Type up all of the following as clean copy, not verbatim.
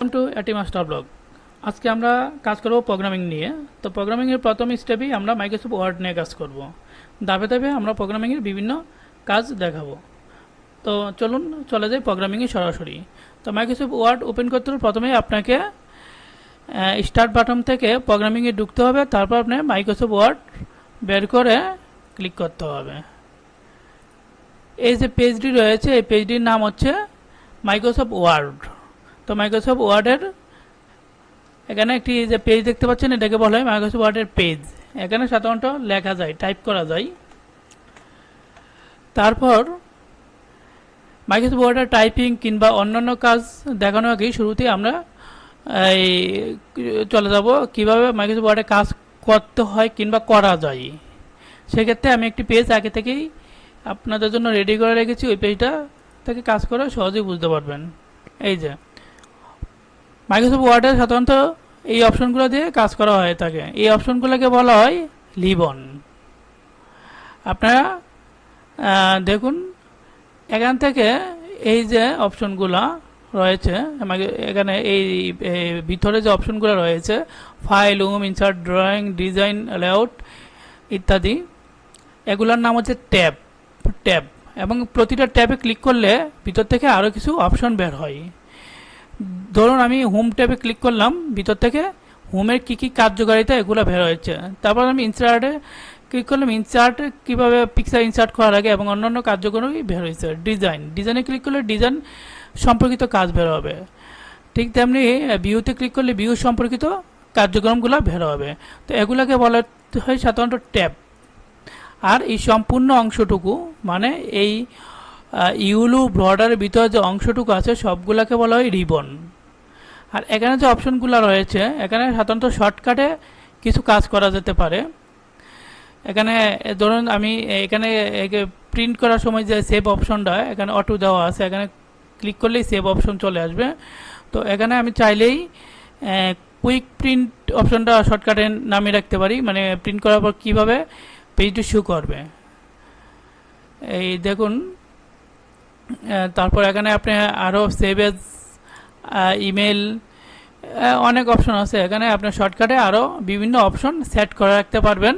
Welcome to এটি master blog. আজকে আমরা কাজ করব প্রোগ্রামিং নিয়ে। তো প্রোগ্রামিংয়ের প্রথম স্টেপেই আমরা মাইক্রোসফট ওয়ার্ড নিয়ে কাজ করব। ধাপে ধাপে আমরা প্রোগ্রামিংয়ের বিভিন্ন কাজ দেখাবো। তো চলুন চলে যাই প্রোগ্রামিংয়ে সরাসরি। তো মাইক্রোসফট ওয়ার্ড ওপেন করতে হলে প্রথমেই আপনাকে স্টার্ট বাটন থেকে প্রোগ্রামিংয়ে ঢুকতে হবে। তারপর আপনি মাইক্রোসফট ওয়ার্ড বের করে ক্লিক করতে হবে। এই যে পেজটি রয়েছে, এই পেজটির নাম হচ্ছে মাইক্রোসফট ওয়ার্ড। তো মাইক্রোসফট ওয়ার্ডের এখানে একটি যে পেজ দেখতে পাচ্ছেন, এটাকে বলা হয় মাইক্রোসফট ওয়ার্ডের পেজ। এখানে সাধারণত লেখা যায়, টাইপ করা যায়। তারপর মাইক্রোসফট ওয়ার্ডের টাইপিং কিংবা অন্যান্য কাজ দেখানোর আগে শুরুতেই আমরা এই চলে যাব কিভাবে মাইক্রোসফট ওয়ার্ডে কাজ করতে হয় কিংবা করা যায়। সেক্ষেত্রে আমি একটি পেজ আগে থেকেই আপনাদের জন্য রেডি করে রেখেছি। ওই পেজটা থেকে কাজ করে সহজেই বুঝতে পারবেন। এই যে মাইক্রোসফট ওয়ার্ডে সাধারণত এই অপশনগুলো দিয়ে কাজ করা হয়ে থাকে। এই অপশনগুলোকে বলা হয় লিবন। আপনারা দেখুন এখান থেকে এই যে অপশনগুলো রয়েছে, এখানে এই ভিতরে যে অপশনগুলো রয়েছে, file, home, insert, drawing, design, layout ইত্যাদি, এগুলোর নাম হচ্ছে ট্যাব। ট্যাব এবং প্রতিটা ট্যাবে ক্লিক করলে ভিতর থেকে আরও কিছু অপশন বের হয়। ধরুন আমি হোম ট্যাবে ক্লিক করলাম, ভিতর থেকে হোমের কী কী কার্যকারিতা এগুলো বের হয়েছে। তারপর আমি ইনসার্টে ক্লিক করলাম, ইনসার্টে কীভাবে পিকচার ইনসার্ট করা লাগে এবং অন্যান্য কার্যক্রমই বের হয়েছে। ডিজাইনে ক্লিক করলে ডিজাইন সম্পর্কিত কাজ বের হবে। ঠিক তেমনি ভিউতে ক্লিক করলে ভিউ সম্পর্কিত কার্যক্রমগুলো বের হবে। তো এগুলোকে বলা হয় সাধারণত ট্যাব। আর এই সম্পূর্ণ অংশটুকু মানে এই ইউলু বর্ডারের ভিতরে যে অংশটুকু আছে সবগুলোকে বলা হয় রিবন। আর এখানে যে অপশনগুলো রয়েছে, এখানে সাধারণত শর্টকাটে কিছু কাজ করা যেতে পারে। এখানে ধরুন আমি এখানে প্রিন্ট করার সময় যে সেভ অপশনটা এখানে অটো দেওয়া আছে, এখানে ক্লিক করলেই সেভ অপশন চলে আসবে। তো এখানে আমি চাইলেই কুইক প্রিন্ট অপশনটা শর্টকাটে নামিয়ে রাখতে পারি, মানে প্রিন্ট করার পর কীভাবে পেজটি শো করবে। এই দেখুন, তারপর এখানে আপনি আরও সেভ এজ ইমেল অনেক অপশন আছে। এখানে আপনার শর্টকাটে আরও বিভিন্ন অপশন সেট করে রাখতে পারবেন,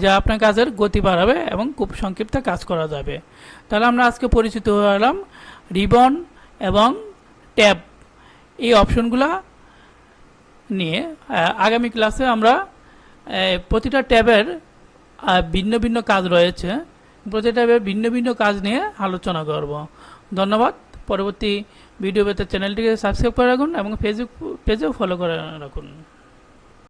যা আপনার কাজের গতি বাড়াবে এবং খুব সংক্ষিপ্ত কাজ করা যাবে। তাহলে আমরা আজকে পরিচিত হলাম রিবন এবং ট্যাব এই অপশনগুলো নিয়ে। আগামী ক্লাসে আমরা প্রতিটা ট্যাবের ভিন্ন ভিন্ন কাজ রয়েছে, প্রতিটা ট্যাবের ভিন্ন ভিন্ন কাজ নিয়ে আলোচনা করব। ধন্যবাদ। পরবর্তী ভিডিও পেতে চ্যানেলটিকে সাবস্ক্রাইব করে রাখুন এবং ফেসবুক পেজেও ফলো করে রাখুন।